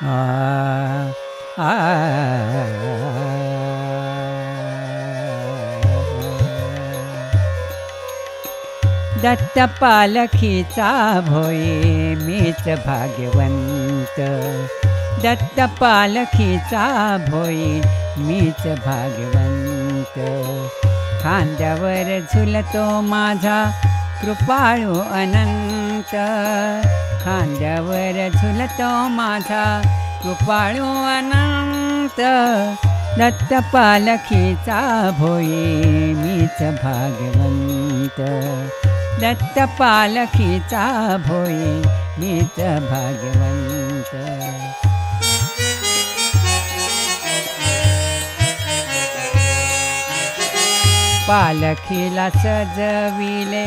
आ आ दत्त पालखीचा भोई मीच भाग्यवंत, दत्त पालखीचा भोई मीच भाग्यवंत। खांद्यावर झुलतो माझा कृपाळू अनंत, खांद्यावर झुलतो माझा कृपाळू अनंत। दत्त पालखीचा भोई मीच भाग्यवंत, दत्त पालखीचा भोई मीच भाग्यवंत। पालखीला सजविले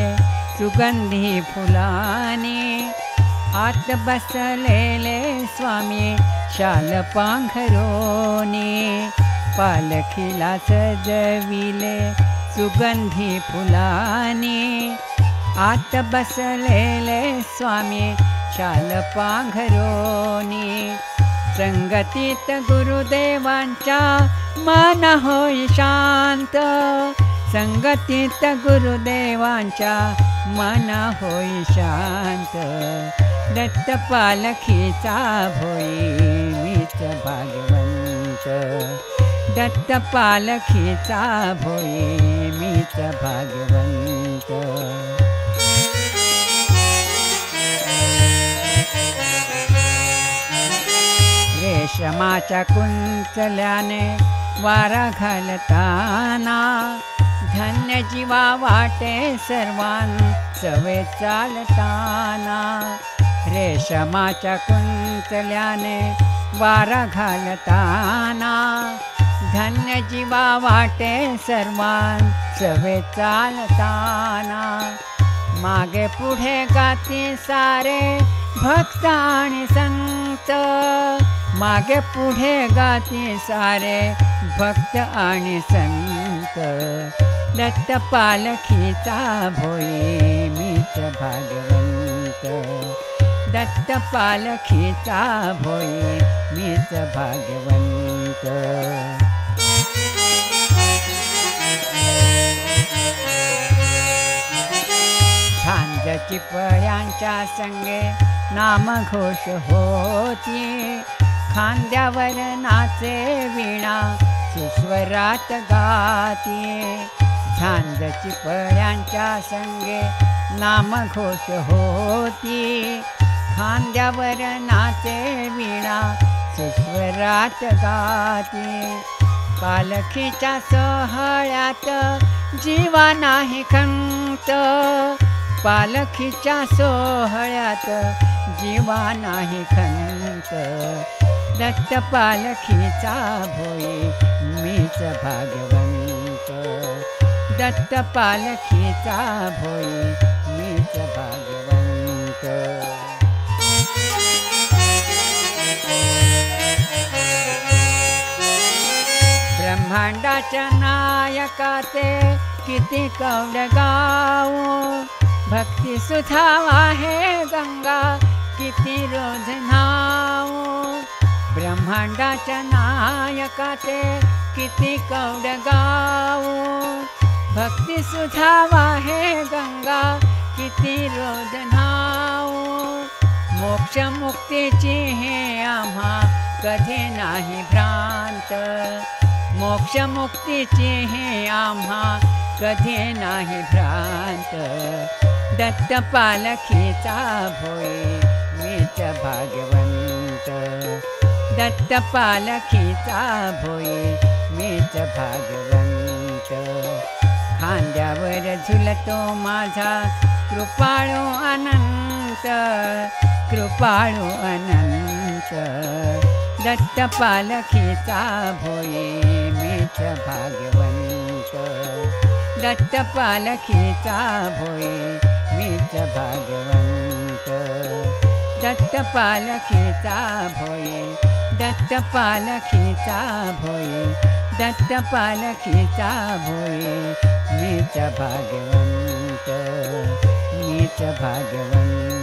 सुगंधी फुलाने, आत बसलेले स्वामी शाल पांघरोनी। पालखीला सजविले सुगंधी फुलाने, आत बसलेले स्वामी शाल पांघरोनी। संगतीत गुरुदेवांच्या मन होई शांत, संगतीत गुरुदेवांच्या मन होई शांत। दत्त पालखीचा भोई मीच भाग्यवंत, दत्त पालखीचा भोई मीच भाग्यवंत। रेशमाच्या कुंचल्याने वारा घालताना, धन्य जीवा वाटे सर्वांचवे चालताना। रेशमाच्या कुंचल्याने वारा घालताना, धन्य जीवा वाटे सर्वांचवे चालताना। मागे पुढे गाती सारे भक्त आणि संत, मागे पुढे गाती सारे भक्त आणि संत। दत्त पालखीचा भोई मीच भाग्यवंत, दत्त पालखीचा भोई मीच भाग्यवंत। झांज चिपळ्यांच्या संगे नामघोष होती, खांद्यावर नाचे वीणा सुस्वरात गाती। झांज चिपळ्यांच्या संगे नामघोष होती, खांद्यावर नाचे वीणा सुस्वरात गाती। पालखीच्या सोहळ्यात जीवा नाही खंत, पालखीच्या सोहळ्यात जीवा नाही खंत। दत्त पालखीचा भोई मीच भाग्यवंत, दत्त पालखीचा भोई मीच भाग्यवंत। ब्रह्मांडाच्या नायकाचे किती कौड गाऊ, भक्ती सुधा आहे गंगा किती रोज न्हाऊ। ब्रह्मांडाच्या नायकाचे किती कौड गाऊ, भक्ती सुधा आहे गंगा किती रोज न्हाऊ। मोक्ष मुक्तीची हे आम्हा कधी नाही भ्रांत, मोक्ष मुक्तीची हे आम्हा कधी नाही भ्रांत। दत्त पालखीचा भोई मीच भाग्यवंत, दत्त पालखीचा भोई मीच भाग्यवंत। खांद्यावर झुलतो माझा कृपाळू अनंत, कृपाळू अनंत। दत्त पालखीचा भोई मीच भाग्यवंत, दत्त पालखीचा भोई मीच भाग्यवंत। दत्त पालखीचा भोई, दत्त पालखीचा भोई, दत्त पालखीचा भोई मीच भाग्यवंत, मीच भाग्यवंत।